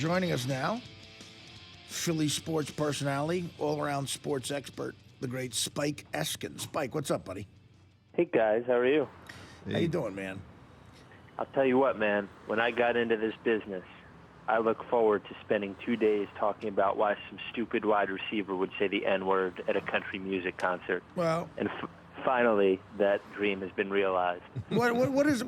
Joining us now, Philly sports personality, all-around sports expert, the great Spike Eskin. Spike, what's up, buddy? Hey, guys. How are you? How you doing, man? I'll tell you what, man. When I got into this business, I look forward to spending 2 days talking about why some stupid wide receiver would say the N-word at a country music concert. Well, and finally, that dream has been realized. What is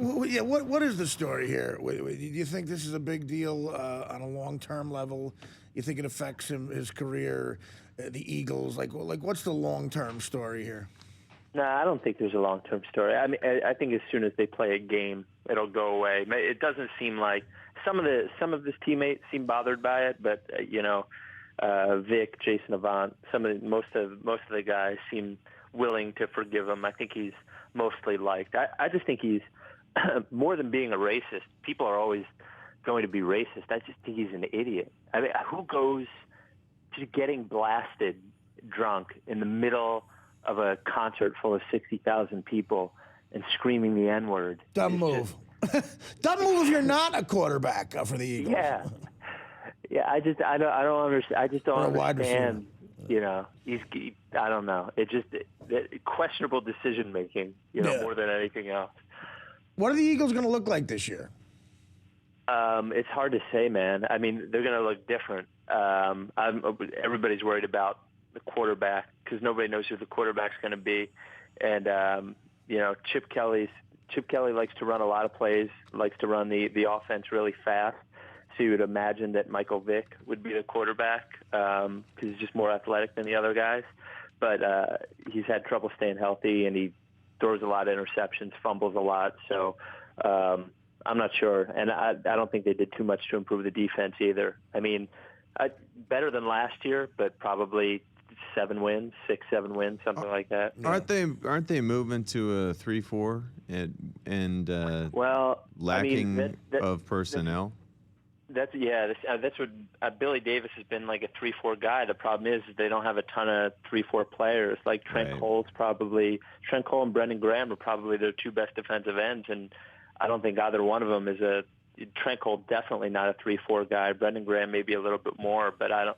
the story here? Do you think this is a big deal on a long-term level? You think it affects his career, the Eagles? Like what's the long-term story here? No, I don't think there's a long-term story. I mean, I think as soon as they play a game, it'll go away. It doesn't seem like some of his teammates seem bothered by it, but Vick, Jason Avant, most of the guys seem willing to forgive him. I think he's mostly liked. I just think he's more than being a racist. People are always going to be racist. I just think he's an idiot. I mean, who goes to getting blasted drunk in the middle of a concert full of 60,000 people and screaming the N-word? Dumb move. Dumb move if you're not a quarterback for the Eagles. Yeah. I don't understand. I just don't understand. You know, I don't know. It just questionable decision making. More than anything else. What are the Eagles going to look like this year? It's hard to say, man. I mean, they're going to look different. Everybody's worried about the quarterback because nobody knows who the quarterback's going to be, and Chip Kelly likes to run a lot of plays, likes to run the offense really fast. So you would imagine that Michael Vick would be the quarterback because he's just more athletic than the other guys. But he's had trouble staying healthy, and he throws a lot of interceptions, fumbles a lot. So I'm not sure. And I don't think they did too much to improve the defense either. I mean, better than last year, but probably 7 wins, 6-7 wins, something like that. Aren't they moving to a 3-4 and lacking of personnel? That's what Billy Davis has been like a 3-4 guy. The problem is they don't have a ton of 3-4 players. Like Trent Cole and Brendan Graham are probably their 2 best defensive ends, and I don't think either one of them is Trent Cole definitely not a 3-4 guy. Brendan Graham maybe a little bit more, but I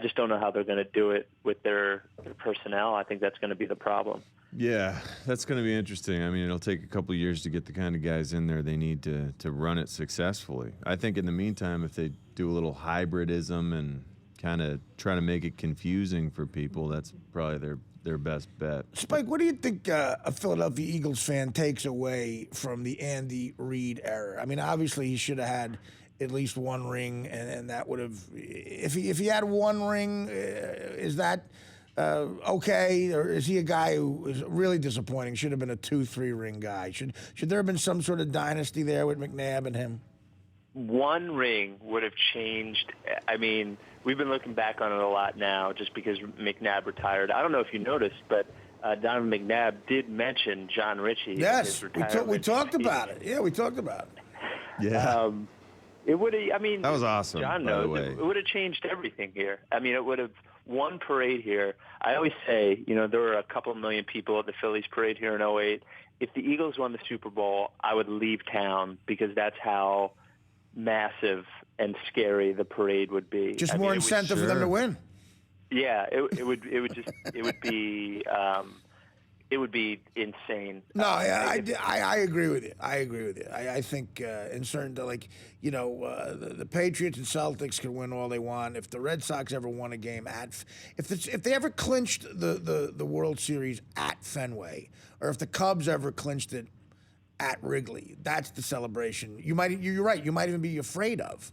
just don't know how they're going to do it with their personnel. I think that's going to be the problem. Yeah, that's going to be interesting. I mean, it'll take a couple of years to get the kind of guys in there they need to run it successfully. I think in the meantime, if they do a little hybridism and kind of try to make it confusing for people, that's probably their best bet. Spike, what do you think a Philadelphia Eagles fan takes away from the Andy Reid era? I mean, obviously he should have had at least 1 ring, and that would have. If he had 1 ring, is that okay, or is he a guy who is really disappointing? Should have been a 2-3 ring guy. Should there have been some sort of dynasty there with McNabb and him? 1 ring would have changed. I mean, we've been looking back on it a lot now just because McNabb retired. I don't know if you noticed, but Donovan McNabb did mention John Ritchie. Yes, we talked about it. Yeah, we talked about it. Yeah. It would have, I mean, that was awesome. John knows it would have changed everything here. I mean, it would have one parade here. I always say, there were a couple of million people at the Phillies parade here in '08. If the Eagles won the Super Bowl, I would leave town because that's how massive and scary the parade would be. Just more incentive for them to win. Yeah, it would be insane. No, I agree with you. I think in certain, the Patriots and Celtics can win all they want. If the Red Sox ever won a game if they ever clinched the World Series at Fenway, or if the Cubs ever clinched it at Wrigley, that's the celebration. You're right. You might even be afraid of.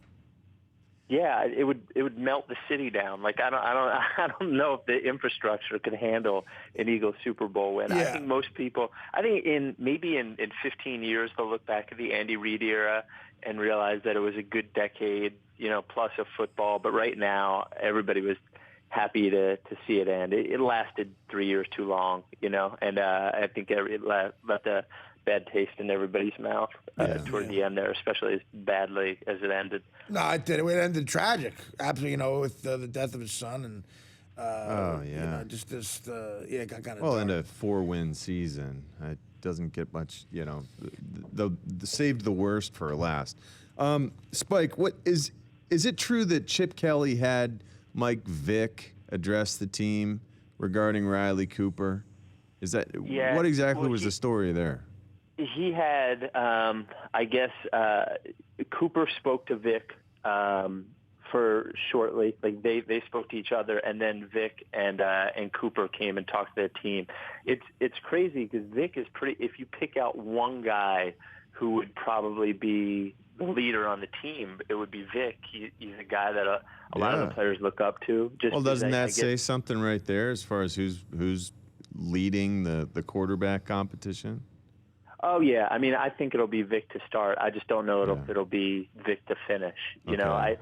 Yeah, it would melt the city down. Like I don't know if the infrastructure could handle an Eagles Super Bowl win. Yeah. I think most people. I think in 15 years they'll look back at the Andy Reid era and realize that it was a good decade, plus of football. But right now, everybody was happy to see it end. It lasted 3 years too long, and I think it left a bad taste in everybody's mouth toward the end there, especially as badly as it ended. No, it did. It ended tragic. Absolutely, with the death of his son and. Got kind of. Well, in a 4-win season, it doesn't get much. The saved the worst for last. Spike, what is Is it true that Chip Kelly had Mike Vick address the team regarding Riley Cooper? Is that what exactly was the story there? He had, I guess, Cooper spoke to Vick for shortly. Like they spoke to each other, and then Vick and Cooper came and talked to the team. It's crazy because Vick is pretty. If you pick out one guy who would probably be the leader on the team, it would be Vick. He's a guy that a lot of the players look up to. Well, doesn't that say something right there as far as who's leading the quarterback competition? Oh yeah, I mean, I think it'll be Vick to start. I just don't know if it'll be Vick to finish. You know, I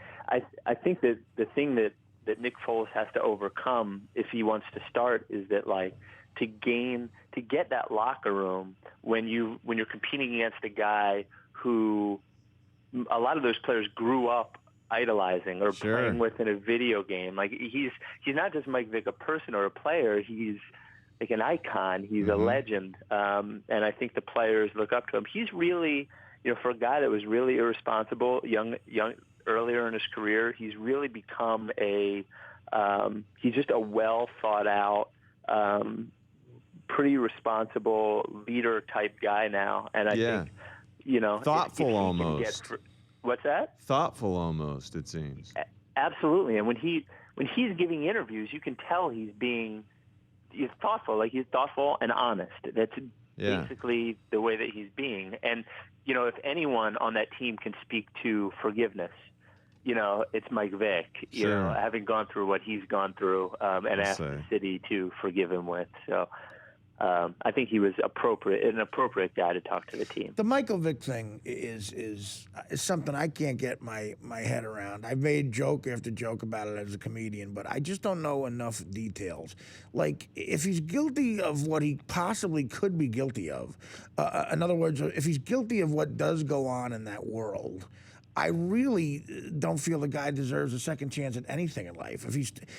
think that the thing that Nick Foles has to overcome if he wants to start is that, like, to get that locker room when you're competing against a guy who a lot of those players grew up idolizing or playing with in a video game. Like, he's not just Mike Vick, a person or a player. He's like an icon. He's a legend. And I think the players look up to him. He's really, for a guy that was really irresponsible, young, earlier in his career, he's really become he's just a well thought out, pretty responsible leader type guy now. And I think, thoughtful almost. What's that? Thoughtful almost, it seems. Absolutely. And when he's giving interviews, you can tell he's thoughtful. Like, he's thoughtful and honest. That's basically the way that he's being. And, if anyone on that team can speak to forgiveness, it's Mike Vick, having gone through what he's gone through and asked the city to forgive him with. So I think he was an appropriate guy to talk to the team. The Michael Vick thing is something I can't get my head around. I've made joke after joke about it as a comedian, but I just don't know enough details. Like, if he's guilty of what he possibly could be guilty of, in other words, if he's guilty of what does go on in that world, I really don't feel the guy deserves a second chance at anything in life.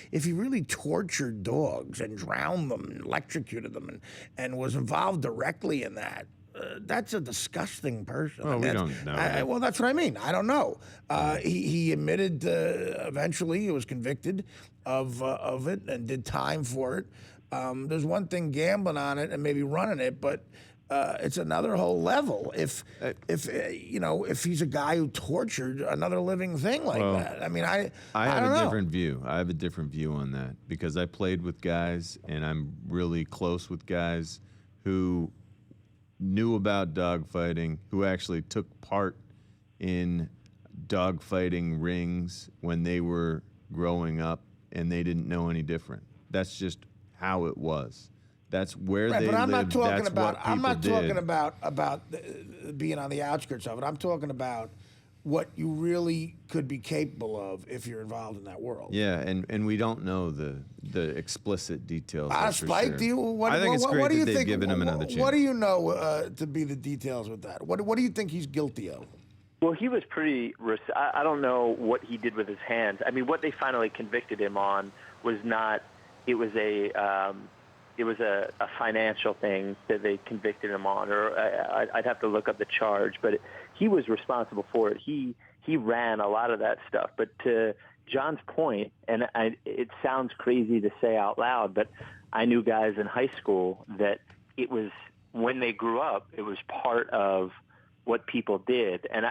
If he really tortured dogs and drowned them and electrocuted them and was involved directly in that, that's a disgusting person. Well, we don't know. Well, that's what I mean. I don't know. He admitted eventually he was convicted of it and did time for it. There's one thing gambling on it and maybe running it, but it's another whole level. If he's a guy who tortured another living thing like that, I mean, I have a different view. I have a different view on that because I played with guys and I'm really close with guys who knew about dogfighting, who actually took part in dogfighting rings when they were growing up, and they didn't know any different. That's just how it was. That's where they lived. I'm not talking about being on the outskirts of it. I'm talking about what you really could be capable of if you're involved in that world. Yeah, and we don't know the explicit details. Spike, sure. I think it's great that they've given him another chance. What do you know to be the details with that? What do you think he's guilty of? Well, he was pretty. I don't know what he did with his hands. I mean, what they finally convicted him on was not. It was a financial thing that they convicted him on, or I'd have to look up the charge, but he was responsible for it. He ran a lot of that stuff. But to John's point, and it sounds crazy to say out loud, but I knew guys in high school that it was, when they grew up, it was part of what people did. And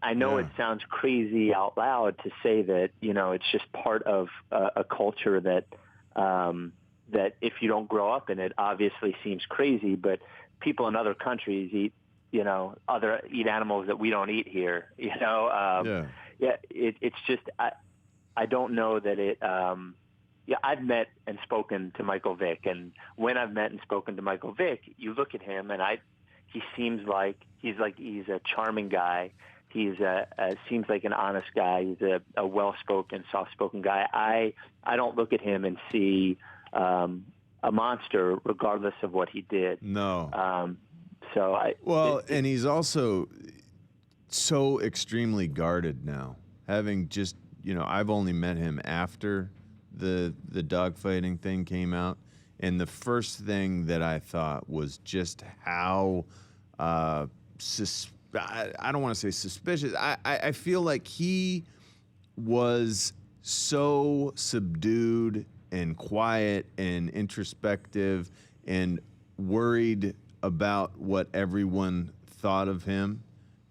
I know it sounds crazy out loud to say that, it's just part of a culture that if you don't grow up in it, obviously seems crazy, but people in other countries eat animals that we don't eat here, it's just, I don't know that it, I've met and spoken to Michael Vick, and when I've met and spoken to Michael Vick, you look at him and he seems like he's a charming guy. He's seems like an honest guy. He's a well-spoken, soft-spoken guy. I don't look at him and see a monster, regardless of what he did. No. And he's also so extremely guarded now. Having just, I've only met him after the dogfighting thing came out, and the first thing that I thought was just how I don't want to say suspicious. I feel like he was so subdued and quiet and introspective and worried about what everyone thought of him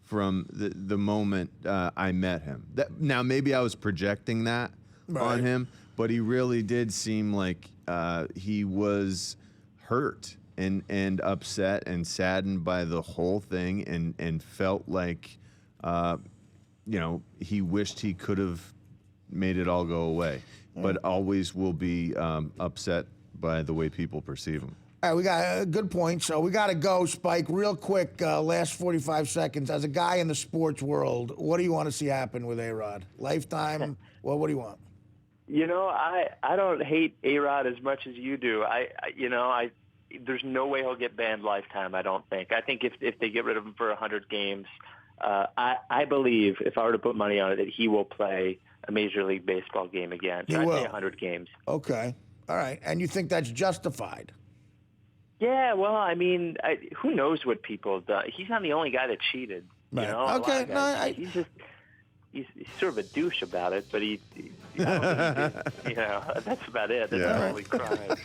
from the moment I met him. Now, maybe I was projecting that on him, but he really did seem like he was hurt and upset and saddened by the whole thing and felt like, he wished he could have made it all go away, but always will be upset by the way people perceive him. All right, we got a good point. So we got to go, Spike, real quick, last 45 seconds. As a guy in the sports world, what do you want to see happen with A-Rod? Lifetime? Well, what do you want? I don't hate A-Rod as much as you do. There's no way he'll get banned lifetime, I don't think. I think if they get rid of him for 100 games, I believe, if I were to put money on it, that he will play a Major League Baseball game again. So I'd say 100 games. Okay. All right. And you think that's justified? Yeah, well, I mean, who knows what people have done. He's not the only guy that cheated. Right. Okay. He's sort of a douche about it, but I don't think he did, that's about it. That's the only crime.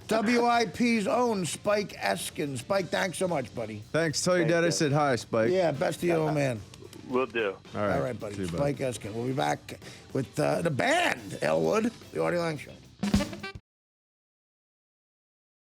WIP's own Spike Eskin. Spike, thanks so much, buddy. Thanks. Tell your dad I said hi, Spike. Yeah, best of you, old man. Will do. All right, buddy. Spike Eskin. We'll be back with the band, Elwood, the Artie Lange Show.